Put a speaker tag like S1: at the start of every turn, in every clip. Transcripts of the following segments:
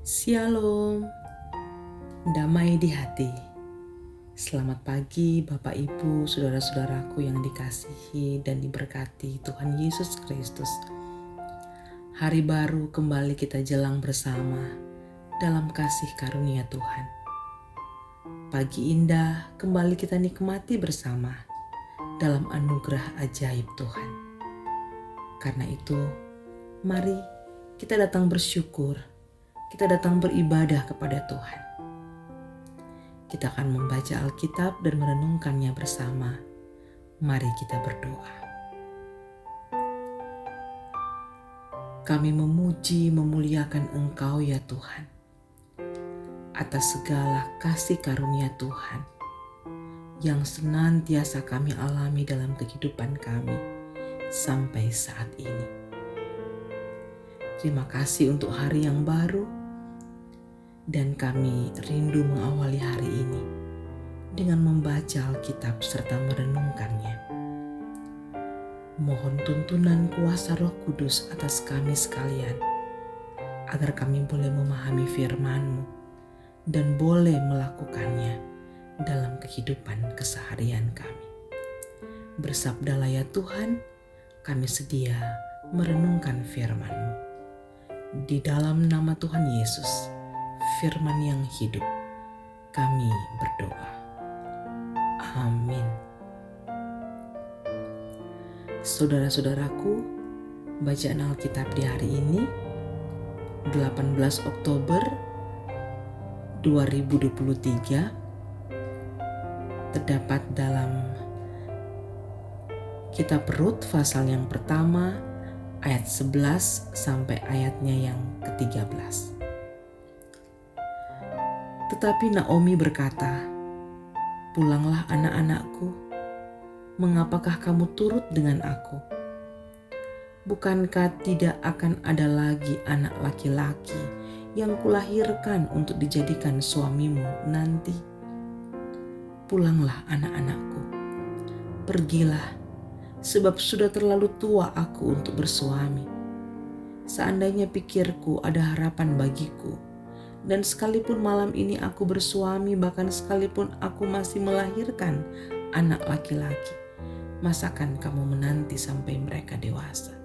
S1: Shalom, damai di hati. Selamat pagi Bapak Ibu, saudara-saudaraku yang dikasihi dan diberkati Tuhan Yesus Kristus. Hari baru kembali kita jelang bersama dalam kasih karunia Tuhan. Pagi indah kembali kita nikmati bersama dalam anugerah ajaib Tuhan. Karena itu, mari kita datang bersyukur. Kita datang beribadah kepada Tuhan. Kita akan membaca Alkitab dan merenungkannya bersama. Mari kita berdoa. Kami memuji, memuliakan Engkau ya Tuhan, atas segala kasih karunia Tuhan yang senantiasa kami alami dalam kehidupan kami sampai saat ini. Terima kasih untuk hari yang baru, dan kami rindu mengawali hari ini dengan membaca Alkitab serta merenungkannya. Mohon tuntunan kuasa Roh Kudus atas kami sekalian, agar kami boleh memahami firman-Mu dan boleh melakukannya dalam kehidupan keseharian kami. Bersabdalah ya Tuhan, kami sedia merenungkan firman-Mu. Di dalam nama Tuhan Yesus, firman yang hidup, kami berdoa. Amin. Saudara-saudaraku, bacaan Alkitab di hari ini 18 Oktober 2023 terdapat dalam Kitab Rut pasal yang pertama ayat 11 sampai ayatnya yang ke-13. Tetapi Naomi berkata, "Pulanglah anak-anakku, mengapakah kamu turut dengan aku? Bukankah tidak akan ada lagi anak laki-laki yang kulahirkan untuk dijadikan suamimu nanti? Pulanglah anak-anakku, pergilah, sebab sudah terlalu tua aku untuk bersuami. Seandainya pikirku ada harapan bagiku, dan sekalipun malam ini aku bersuami, bahkan sekalipun aku masih melahirkan anak laki-laki, masakan kamu menanti sampai mereka dewasa?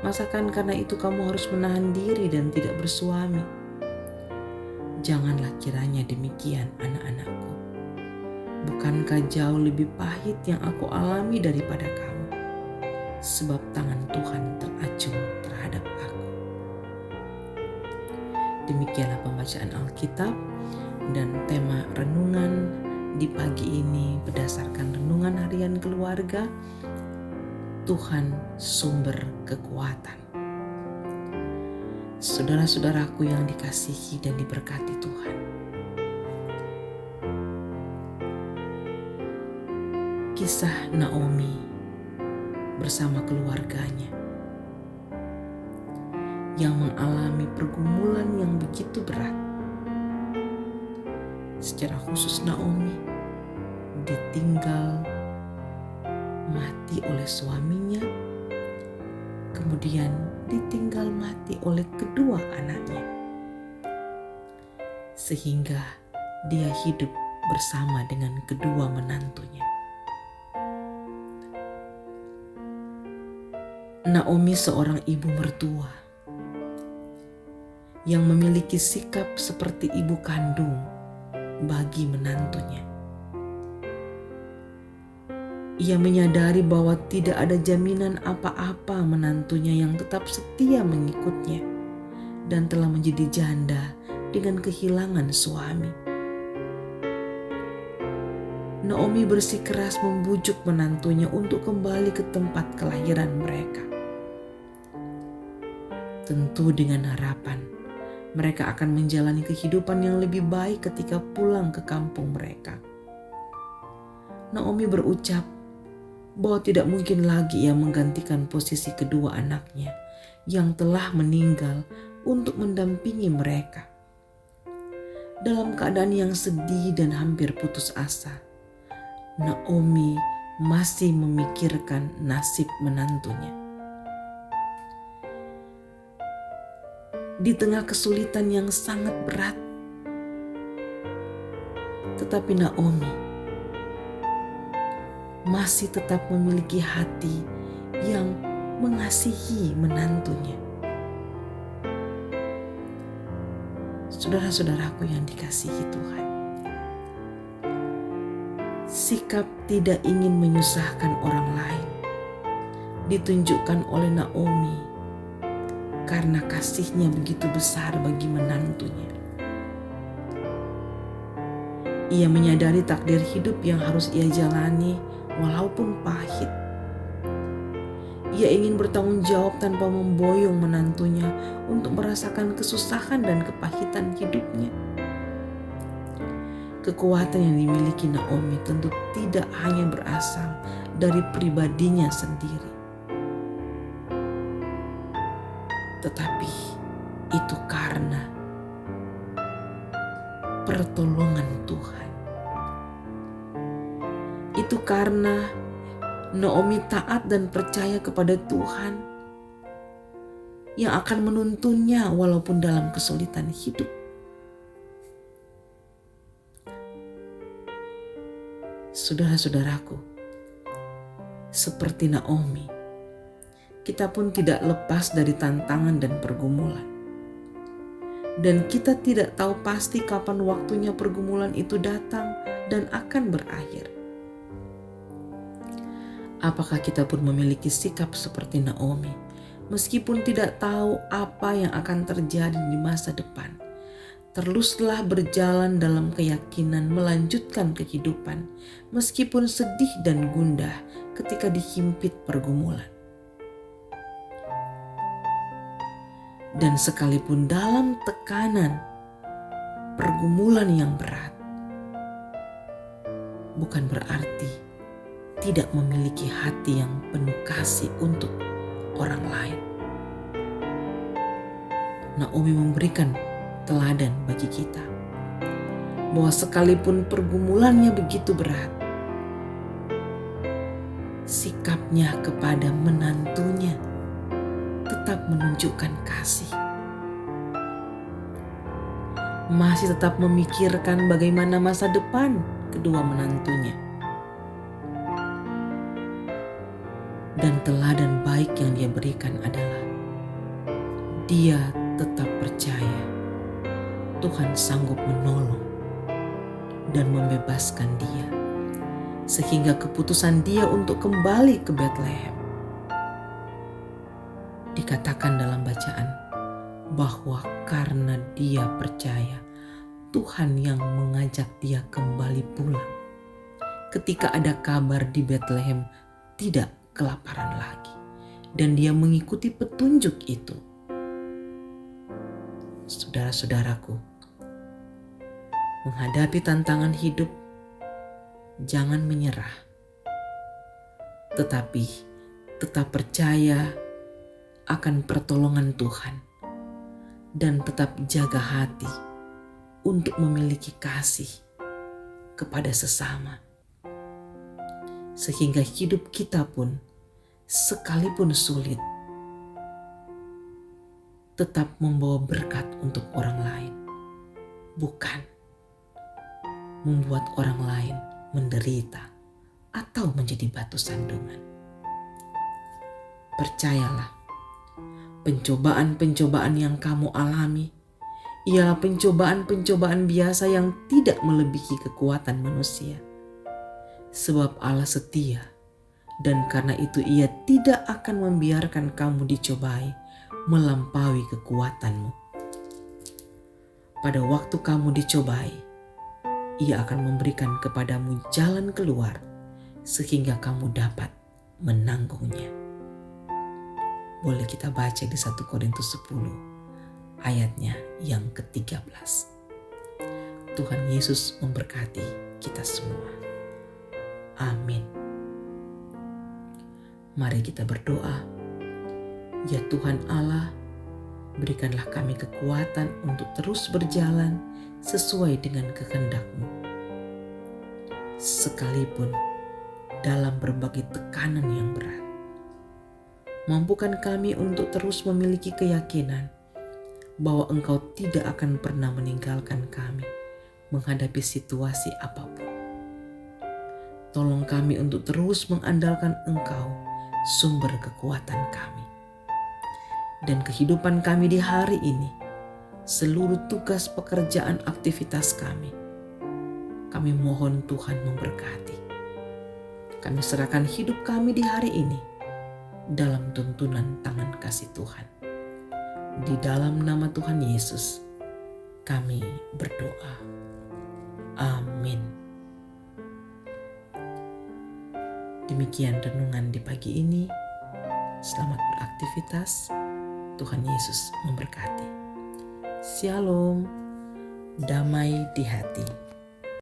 S1: Masakan karena itu kamu harus menahan diri dan tidak bersuami? Janganlah kiranya demikian, anak-anakku. Bukankah jauh lebih pahit yang aku alami daripada kamu? Sebab tangan Tuhan teracung terhadap aku." Demikianlah pembacaan Alkitab, dan tema renungan di pagi ini berdasarkan renungan harian keluarga, Tuhan sumber kekuatan. Saudara-saudaraku yang dikasihi dan diberkati Tuhan, kisah Naomi bersama keluarganya yang mengalami pergumulan yang begitu berat. Secara khusus Naomi ditinggal mati oleh suaminya, kemudian ditinggal mati oleh kedua anaknya, sehingga dia hidup bersama dengan kedua menantunya. Naomi seorang ibu mertua yang memiliki sikap seperti ibu kandung bagi menantunya. Ia menyadari bahwa tidak ada jaminan apa-apa menantunya yang tetap setia mengikutnya dan telah menjadi janda dengan kehilangan suami. Naomi bersikeras membujuk menantunya untuk kembali ke tempat kelahiran mereka. Tentu dengan harapan mereka akan menjalani kehidupan yang lebih baik ketika pulang ke kampung mereka. Naomi berucap bahwa tidak mungkin lagi ia menggantikan posisi kedua anaknya yang telah meninggal untuk mendampingi mereka. Dalam keadaan yang sedih dan hampir putus asa, Naomi masih memikirkan nasib menantunya. di tengah kesulitan yang sangat berat. Tetapi Naomi masih tetap memiliki hati yang mengasihi menantunya. Saudara-saudaraku yang dikasihi Tuhan, sikap tidak ingin menyusahkan orang lain ditunjukkan oleh Naomi karena kasihnya begitu besar bagi menantunya. Ia menyadari takdir hidup yang harus ia jalani walaupun pahit. Ia ingin bertanggung jawab tanpa memboyong menantunya untuk merasakan kesusahan dan kepahitan hidupnya. Kekuatan yang dimiliki Naomi tentu tidak hanya berasal dari pribadinya sendiri, tetapi itu karena pertolongan Tuhan. Itu karena Naomi taat dan percaya kepada Tuhan yang akan menuntunnya walaupun dalam kesulitan hidup. Saudara-saudaraku, seperti Naomi, kita pun tidak lepas dari tantangan dan pergumulan. Dan kita tidak tahu pasti kapan waktunya pergumulan itu datang dan akan berakhir. Apakah kita pun memiliki sikap seperti Naomi, meskipun tidak tahu apa yang akan terjadi di masa depan? Teruslah berjalan dalam keyakinan melanjutkan kehidupan, meskipun sedih dan gundah ketika dihimpit pergumulan. Dan sekalipun dalam tekanan pergumulan yang berat, bukan berarti tidak memiliki hati yang penuh kasih untuk orang lain. Naomi memberikan teladan bagi kita bahwa sekalipun pergumulannya begitu berat, sikapnya kepada menantunya tetap menunjukkan kasih. Masih tetap memikirkan bagaimana masa depan kedua menantunya. Dan teladan baik yang dia berikan adalah dia tetap percaya Tuhan sanggup menolong dan membebaskan dia, sehingga keputusan dia untuk kembali ke Betlehem, dikatakan dalam bacaan bahwa karena dia percaya Tuhan yang mengajak dia kembali pulang ketika ada kabar di Betlehem tidak kelaparan lagi, dan dia mengikuti petunjuk itu. Saudara-saudaraku, menghadapi tantangan hidup, jangan menyerah, tetapi tetap percaya akan pertolongan Tuhan dan tetap jaga hati untuk memiliki kasih kepada sesama, sehingga hidup kita pun sekalipun sulit tetap membawa berkat untuk orang lain, bukan membuat orang lain menderita atau menjadi batu sandungan. Percayalah, pencobaan-pencobaan yang kamu alami ialah pencobaan-pencobaan biasa yang tidak melebihi kekuatan manusia. Sebab Allah setia, dan karena itu Ia tidak akan membiarkan kamu dicobai melampaui kekuatanmu. Pada waktu kamu dicobai, Ia akan memberikan kepadamu jalan keluar sehingga kamu dapat menanggungnya. Boleh kita baca di 1 Korintus 10 ayatnya yang ke-13. Tuhan Yesus memberkati kita semua. Amin. Mari kita berdoa. Ya Tuhan Allah, berikanlah kami kekuatan untuk terus berjalan sesuai dengan kehendak-Mu. Sekalipun dalam berbagai tekanan yang berat, mampukan kami untuk terus memiliki keyakinan bahwa Engkau tidak akan pernah meninggalkan kami menghadapi situasi apapun. Tolong kami untuk terus mengandalkan Engkau, sumber kekuatan kami. Dan kehidupan kami di hari ini, seluruh tugas pekerjaan aktivitas kami mohon Tuhan memberkati. Kami serahkan hidup kami di hari ini dalam tuntunan tangan kasih Tuhan. Di dalam nama Tuhan Yesus, kami berdoa. Amin. Demikian renungan di pagi ini. Selamat beraktivitas. Tuhan Yesus memberkati. Shalom, damai di hati.